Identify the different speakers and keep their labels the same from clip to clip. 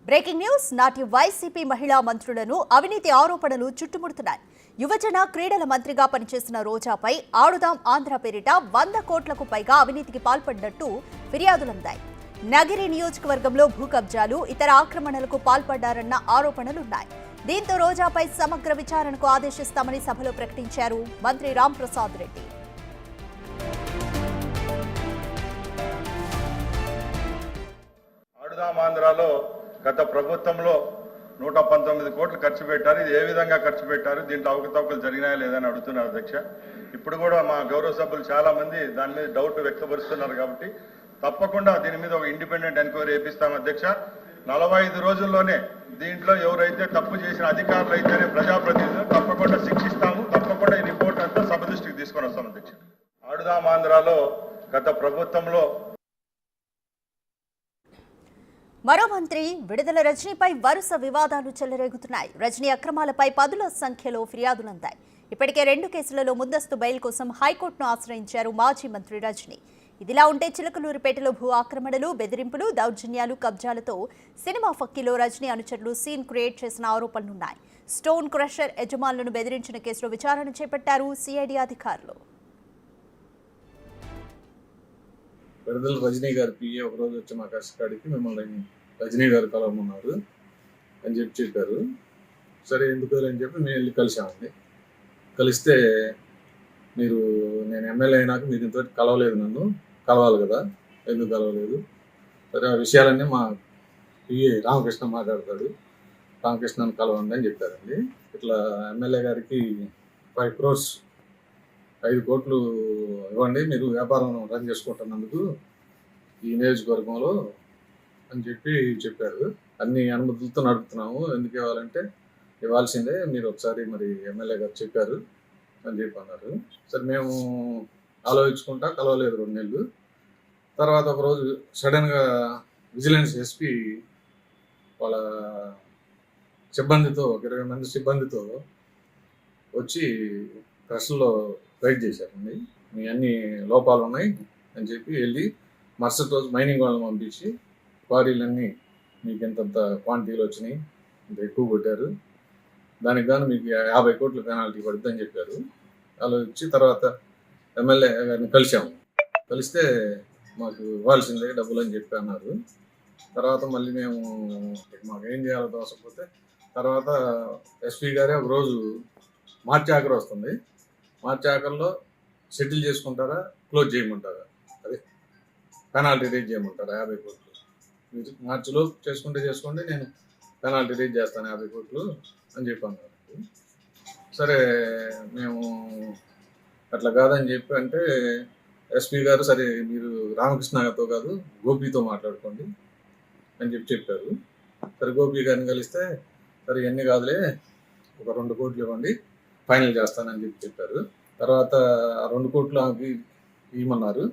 Speaker 1: Breaking news. నాటి YCP మహిళా మంత్రులను అవినీతి ఆరోపణలు చుట్టుముడుతున్నాయి. యువజన క్రీడల మంత్రిగా పనిచేసిన రోజాపై ఆడుదాం ఆంధ్ర పేరిట 100 కోట్లకు పైగా అవినీతికి పాల్పడినట్టు ఫిర్యాదులందాయి. నగిరి నియోజకవర్గంలో భూ కబ్జాలు, ఇతర ఆక్రమణలకు పాల్పడ్డారన్న ఆరోపణలున్నాయి. దీంతో రోజాపై సమగ్ర విచారణకు ఆదేశిస్తామని సభలో ప్రకటించారు మంత్రి రాంప్రసాద్ రెడ్డి.
Speaker 2: ఆడుదాం ఆంధ్రాలో గత ప్రభుత్వంలో 119 కోట్లు ఖర్చు పెట్టారు. ఇది ఏ విధంగా ఖర్చు పెట్టారు, దీంట్లో అవకతవకలు జరిగినాయా లేదని అడుగుతున్నారు అధ్యక్ష. ఇప్పుడు కూడా మా గౌరవ సభ్యులు చాలా మంది దాని మీద డౌట్ వ్యక్తపరుస్తున్నారు కాబట్టి తప్పకుండా దీని మీద ఒక ఇండిపెండెంట్ ఎంక్వైరీ చేపిస్తాం అధ్యక్ష. 45 రోజుల్లోనే దీంట్లో ఎవరైతే తప్పు చేసిన అధికారులు అయితేనే ప్రజాప్రతినిధులు తప్పకుండా శిక్షిస్తాము. తప్పకుండా ఈ రిపోర్ట్ అంతా సభ దృష్టికి తీసుకొని వస్తాం అధ్యక్ష. ఆడుదాం ఆంధ్రాలో గత ప్రభుత్వంలో
Speaker 1: మరో మంత్రి విడుదల రజనీపై వరుస వివాదాలు చెలరేగుతున్నాయి. రజనీ అక్రమాలపై పదుల సంఖ్యలో ఫిర్యాదులందాయి. ఇప్పటికే 2 కేసులలో ముందస్తు బెయిల్ కోసం హైకోర్టును ఆశ్రయించారు మాజీ మంత్రి రజనీ. ఇదిలా ఉంటే చిలకలూరిపేటలో భూ ఆక్రమణలు, బెదిరింపులు, దౌర్జన్యాలు, కబ్జాలతో సినిమా ఫక్కీలో రజనీ అనుచరులు సీన్ క్రియేట్ చేసిన ఆరోపణలున్నాయి. స్టోన్ క్రషర్ యజమానులను బెదిరించిన కేసులో విచారణ చేపట్టారు సిఐడి అధికారులు.
Speaker 3: విడుదల రజనీ గారి పిఏ ఒకరోజు వచ్చి మా కష్టకాడికి మిమ్మల్ని రజనీ గారు కలవమన్నారు అని చెప్పారు. సరే ఎందుకు అని చెప్పి మేము వెళ్ళి కలిసామండి. కలిస్తే మీరు నేను ఎమ్మెల్యే అయినాక మీరు ఇంతవరకు కలవలేదు, నన్ను కలవాలి కదా, ఎందుకు కలవలేదు? సరే ఆ విషయాలన్నీ మా పిఏ రామకృష్ణ మాట్లాడతాడు, రామకృష్ణను కలవండి అని చెప్పారండి. ఇట్లా ఎమ్మెల్యే గారికి 5 crores 5 కోట్లు ఇవ్వండి, మీరు వ్యాపారం రన్ చేసుకుంటున్నందుకు ఈ నియోజకవర్గంలో అని చెప్పారు. అన్ని అనుమతులతో నడుపుతున్నాము, ఎందుకు ఇవ్వాలంటే ఇవ్వాల్సిందే, మీరు ఒకసారి మరి ఎమ్మెల్యే గారు చెప్పారు అని అన్నారు. సరే మేము ఆలోచించుకుంటా కలవలేదు 2 నెలలు. తర్వాత ఒకరోజు సడన్గా విజిలెన్స్ ఎస్పీ వాళ్ళ సిబ్బందితో 20 మంది సిబ్బందితో వచ్చి ప్రెస్లో రైడ్ చేశారండి. మీ అన్ని లోపాలు ఉన్నాయి అని చెప్పి వెళ్ళి మరుసటి రోజు మైనింగ్ వాళ్ళని పంపించి క్వారీలన్నీ మీకు ఎంతంత క్వాంటిటీలు వచ్చినాయి, ఇంత ఎక్కువ కొట్టారు, దానికి గాను మీకు 50 కోట్ల పెనాల్టీ పడుతుంది అని చెప్పారు. అలా వచ్చి తర్వాత ఎమ్మెల్యే గారిని కలిసాము. కలిస్తే మాకు ఇవ్వాల్సిందే డబ్బులు అని చెప్పి అన్నారు. తర్వాత మళ్ళీ మేము మాకు ఏం చేయాలో తోసకపోతే తర్వాత ఎస్పీ గారే ఒకరోజు మార్చి ఆఖరు వస్తుంది, మార్చి ఆఖరిలో సెటిల్ చేసుకుంటారా, క్లోజ్ చేయమంటారా, అదే పెనాల్టీ రేజ్ చేయమంటారా 50 కోట్లు, మీరు మార్చిలో చేసుకుంటే చేసుకోండి, నేను పెనాల్టీ రేజ్ చేస్తాను 50 కోట్లు అని చెప్పి అన్నారు. సరే మేము అట్లా కాదని చెప్పి అంటే ఎస్పీ గారు సరే మీరు రామకృష్ణ గారితో కాదు గోపితో మాట్లాడుకోండి అని చెప్పారు. సరే గోపి గారిని కలిస్తే సరే ఇవన్నీ కాదులే, ఒక 2 కోట్లు ఇవ్వండి, ఫైనల్ చేస్తానని చెప్పారు. తర్వాత 2 కోట్లు ఆమెకి ఇవ్వమన్నారు.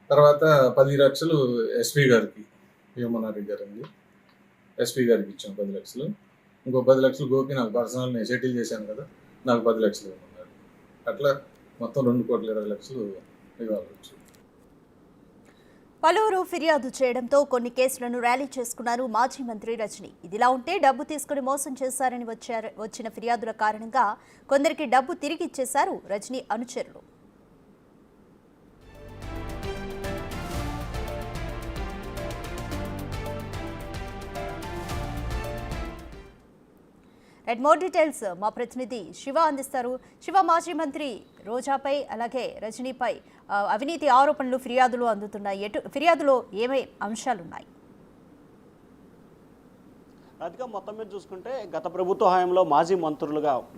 Speaker 3: తర్వాత 10 లక్షలు ఎస్పీ గారికి ఇవ్వమన్నారు ఇద్దరండి. ఎస్పీ గారికి ఇచ్చాం 10 లక్షలు. ఇంకో 10 లక్షలు గోపి నాకు పర్సనల్ నేను సెటిల్ చేశాను కదా, నాకు 10 లక్షలు ఇవ్వమన్నారు. అట్లా మొత్తం 2,20,00,000 ఇవ్వాలి.
Speaker 1: పలువురు ఫిర్యాదు చేయడంతో కొన్ని కేసులను ర్యాలీ చేసుకున్నారు మాజీ మంత్రి రజనీ. ఇదిలా ఉంటే డబ్బు తీసుకుని మోసం చేశారని వచ్చిన ఫిర్యాదుల కారణంగా కొందరికి డబ్బు తిరిగి ఇచ్చేశారు రజనీ అనుచరులు. మోర్ డీటెయిల్స్ మా ప్రతినిధి శివ అందిస్తారు. శివ, మాజీ మంత్రి రోజాపై అలాగే రజనీపై అవినీతి ఆరోపణలు ఫిర్యాదులు అందుతున్నాయి. ఫిర్యాదులో ఏమై అంశాలున్నాయి?
Speaker 4: అదిగా మొత్తం మీద చూసుకుంటే గత ప్రభుత్వ హయాంలో మాజీ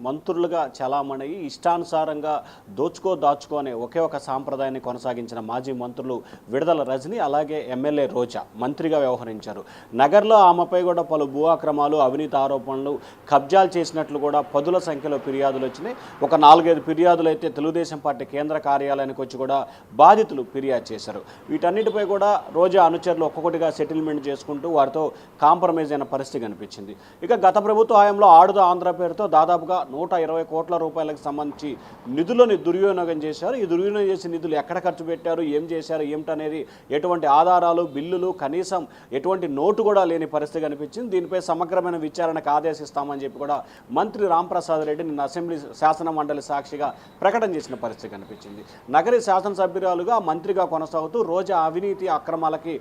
Speaker 4: మంత్రులుగా చలామణి ఇష్టానుసారంగా దాచుకో అనే ఒకే ఒక సాంప్రదాయాన్ని కొనసాగించిన మాజీ మంత్రులు విడుదల రజనీ అలాగే ఎమ్మెల్యే రోజా మంత్రిగా వ్యవహరించారు. నగర్లో ఆమెపై కూడా పలు భూ అక్రమాలు, అవినీతి ఆరోపణలు, కబ్జాలు చేసినట్లు కూడా పదుల సంఖ్యలో ఫిర్యాదులు వచ్చినాయి. ఒక 4-5 ఫిర్యాదులు అయితే తెలుగుదేశం పార్టీ కేంద్ర కార్యాలయానికి వచ్చి కూడా బాధితులు ఫిర్యాదు చేశారు. వీటన్నిటిపై కూడా రోజా అనుచరులు ఒక్కొక్కటిగా సెటిల్మెంట్ చేసుకుంటూ వారితో కాంప్రమైజ్ అయిన పరిస్థితి కనిపించింది. ఇక గత ప్రభుత్వ హయాంలో ఆడుదా ఆంధ్ర పేరుతో దాదాపుగా 120 కోట్ల రూపాయలకు సంబంధించి నిధులను దుర్వినియోగం చేశారు. ఈ దుర్వినియోగం చేసిన నిధులు ఎక్కడ ఖర్చు పెట్టారు, ఏం చేశారు, ఏమిటనేది ఎటువంటి ఆధారాలు, బిల్లులు, కనీసం ఎటువంటి నోటు కూడా లేని పరిస్థితి కనిపించింది. దీనిపై సమగ్రమైన విచారణకు ఆదేశిస్తామని చెప్పి కూడా మంత్రి రాంప్రసాద్ రెడ్డి నిన్న అసెంబ్లీ శాసన మండలి సాక్షిగా ప్రకటన చేసిన పరిస్థితి కనిపించింది. నగరి శాసనసభ్యురాలుగా మంత్రిగా కొనసాగుతూ రోజా అవినీతి అక్రమాలకి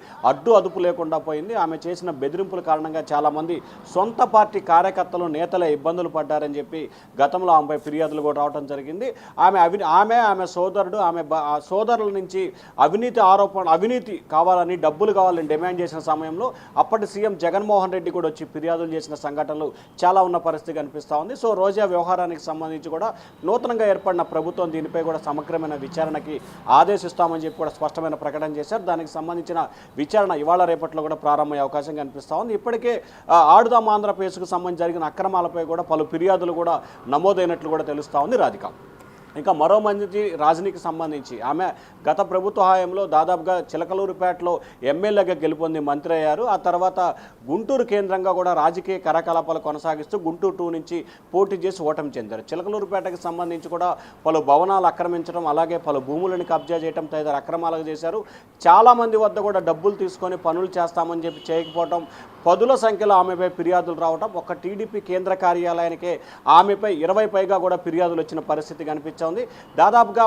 Speaker 4: అదుపు లేకుండా పోయింది. ఆమె చేసిన బెదిరింపుల కారణంగా చాలామంది సొంత పార్టీ కార్యకర్తలు, నేతలే ఇబ్బందులు పడ్డారని చెప్పి గతంలో ఆమెపై ఫిర్యాదులు కూడా రావడం జరిగింది. ఆమె సోదరుడు, సోదరుల నుంచి అవినీతి కావాలని, డబ్బులు కావాలని డిమాండ్ చేసిన సమయంలో అప్పటి సీఎం జగన్మోహన్ రెడ్డి కూడా వచ్చి ఫిర్యాదులు చేసిన సంఘటనలు చాలా ఉన్న పరిస్థితి కనిపిస్తూ ఉంది. సో రోజా వ్యవహారానికి సంబంధించి కూడా నూతనంగా ఏర్పడిన ప్రభుత్వం దీనిపై కూడా సమగ్రమైన విచారణకి ఆదేశిస్తామని చెప్పి కూడా స్పష్టమైన ప్రకటన చేశారు. దానికి సంబంధించిన విచారణ ఇవాళ రేపట్లో కూడా ప్రారంభమయ్యే అవకాశం కనిపిస్తూ ఉంది. ఇప్పటికే ఆడుదాం ఆంధ్రప్రదేశ్కు సంబంధించి జరిగిన అక్రమాలపై కూడా పలు ఫిర్యాదులు కూడా నమోదైనట్లు కూడా తెలుస్తూ ఉంది రాధిక. ఇంకా మరో మంది రాజనీకి సంబంధించి ఆమె గత ప్రభుత్వ హయాంలో దాదాపుగా చిలకలూరుపేటలో ఎమ్మెల్యేగా గెలుపొంది మంత్రి అయ్యారు. ఆ తర్వాత గుంటూరు కేంద్రంగా కూడా రాజకీయ కార్యకలాపాలు కొనసాగిస్తూ గుంటూరు 2 నుంచి పోటీ చేసి ఓటమి చెందారు. చిలకలూరుపేటకి సంబంధించి కూడా పలు భవనాలు ఆక్రమించడం, అలాగే పలు భూములను కబ్జా చేయడం తదితర అక్రమాలు చేశారు. చాలామంది వద్ద కూడా డబ్బులు తీసుకొని పనులు చేస్తామని చెప్పి చేయకపోవడం, పదుల సంఖ్యలో ఆమెపై ఫిర్యాదులు రావడం, ఒక టీడీపీ కేంద్ర కార్యాలయానికే ఆమెపై 20 పైగా కూడా ఫిర్యాదులు వచ్చిన పరిస్థితి కనిపించింది. దాదాపుగా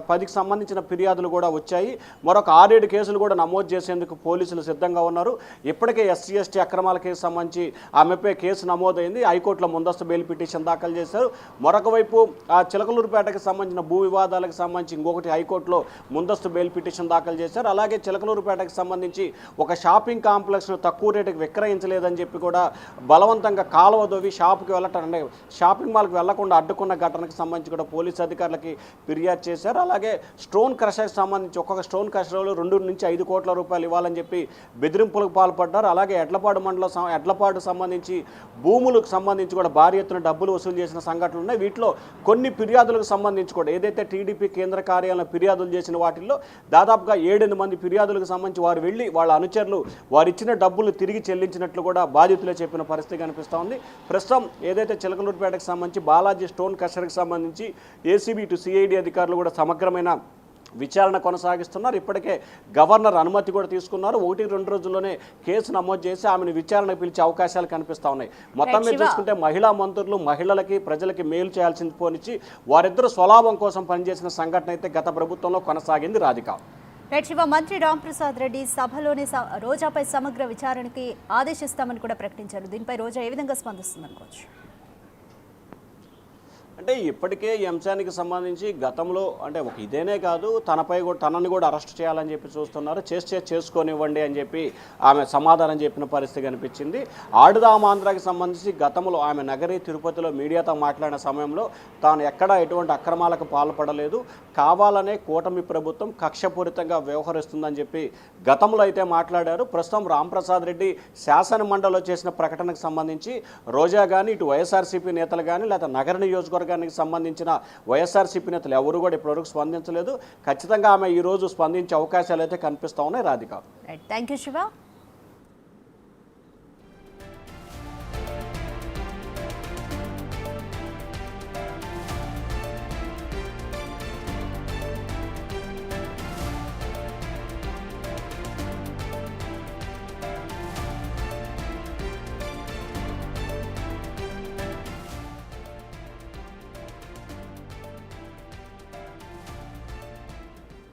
Speaker 4: 10కి సంబంధించిన ఫిర్యాదులు కూడా వచ్చాయి. మరొక 6-7 కేసులు కూడా నమోదు చేసేందుకు పోలీసులు సిద్ధంగా ఉన్నారు. ఇప్పటికే ఎస్సీ ఎస్టీ అక్రమాల కేసు సంబంధించి ఆమెపై కేసు నమోదైంది. హైకోర్టులో ముందస్తు బెయిల్ పిటిషన్ దాఖలు చేశారు. మరొక వైపు ఆ చిలకలూరుపేటకు సంబంధించిన భూ వివాదాలకు సంబంధించి ఇంకొకటి హైకోర్టులో ముందస్తు బెయిల్ పిటిషన్ దాఖలు చేశారు. అలాగే చిలకలూరుపేటకు సంబంధించి ఒక షాపింగ్ కాంప్లెక్స్ను తక్కువ రేటుకి విక్రయించలేదని చెప్పి కూడా బలవంతంగా కాలువ దోవి షాప్కి వెళ్ళటం, అంటే షాపింగ్ మాల్కి వెళ్లకుండా అడ్డుకున్న ఘటనకు సంబంధించి కూడా పోలీసు అధికారులకి ఫిర్యాదు చేశారు. అలాగే స్టోన్ క్రషర్కి సంబంధించి ఒక్కొక్క స్టోన్ క్రషర్లు 2 నుంచి 5 కోట్ల రూపాయలు ఇవ్వాలని చెప్పి బెదిరింపులకు పాల్పడ్డారు. అలాగే ఎడ్లపాడు మండలం ఎడ్లపాడు సంబంధించి భూములకు సంబంధించి కూడా భారీ ఎత్తున డబ్బులు వసూలు చేసిన సంఘటనలు ఉన్నాయి. వీటిలో కొన్ని ఫిర్యాదులకు సంబంధించి కూడా ఏదైతే టీడీపీ కేంద్ర కార్యాలయంలో ఫిర్యాదులు చేసిన వాటిల్లో దాదాపుగా 7-8 మంది ఫిర్యాదులకు సంబంధించి వారు వెళ్ళి వాళ్ళ అనుచరులు వారు ఇచ్చిన డబ్బులు తిరిగి చెల్లించినట్లు కూడా బాధితులే చెప్పిన పరిస్థితి కనిపిస్తూ ఉంది. ప్రస్తుతం ఏదైతే చిలకలూరుపేటకు సంబంధించి బాలాజీ స్టోన్ క్రషర్కి సంబంధించి ఏసీబీ టు సిఐడి అధికారులు కూడా సమగ్రమైన విచారణ కొనసాగిస్తున్నారు. ఇప్పటికే గవర్నర్ అనుమతి కూడా తీసుకున్నారు. 1-2 రోజుల్లోనే కేసు నమోదు చేసి ఆమెను విచారణకు పిలిచే అవకాశాలు కనిపిస్తూ ఉన్నాయి. మొత్తం మీద చూసుకుంటే మహిళా మంత్రులు మహిళలకి, ప్రజలకి మేలు చేయాల్సింది పోనిచ్చి వారిద్దరూ స్వలాభం కోసం పనిచేసిన సంఘటన అయితే గత ప్రభుత్వంలో కొనసాగింది రాధిక.
Speaker 1: శివ, మంత్రి రాంప్రసాద్ రెడ్డి సభలోనే రోజాపై సమగ్ర విచారణకి ఆదేశిస్తామని కూడా ప్రకటించారు. దీనిపై రోజా ఏ విధంగా స్పందిస్తుందనుకోవచ్చు?
Speaker 4: అంటే ఇప్పటికే ఈ అంశానికి సంబంధించి గతంలో అంటే ఒక ఇదేనే కాదు, తనని కూడా అరెస్ట్ చేయాలని చెప్పి చూస్తున్నారు. చేసుకోనివ్వండి అని చెప్పి ఆమె సమాధానం చెప్పిన పరిస్థితి కనిపించింది. ఆడుదాం ఆంధ్రాకి సంబంధించి గతంలో ఆమె నగరి తిరుపతిలో మీడియాతో మాట్లాడిన సమయంలో తాను ఎక్కడా ఎటువంటి అక్రమాలకు పాల్పడలేదు, కావాలనే కూటమి ప్రభుత్వం కక్షపూరితంగా వ్యవహరిస్తుందని చెప్పి గతంలో అయితే మాట్లాడారు. ప్రస్తుతం రాంప్రసాద్ రెడ్డి శాసన మండలిలో చేసిన ప్రకటనకు సంబంధించి రోజా కానీ, ఇటు వైఎస్ఆర్సీపీ నేతలు కానీ, లేదా నగర నియోజకవర్గ సంబంధించిన వైఎస్ఆర్సీపీ నేతలు ఎవరు కూడా ఇప్పటివరకు స్పందించలేదు. ఖచ్చితంగా ఆమె ఈ రోజు స్పందించే అవకాశాలు అయితే కనిపిస్తా ఉన్నాయి రాధిక.
Speaker 1: Thank you Shiva.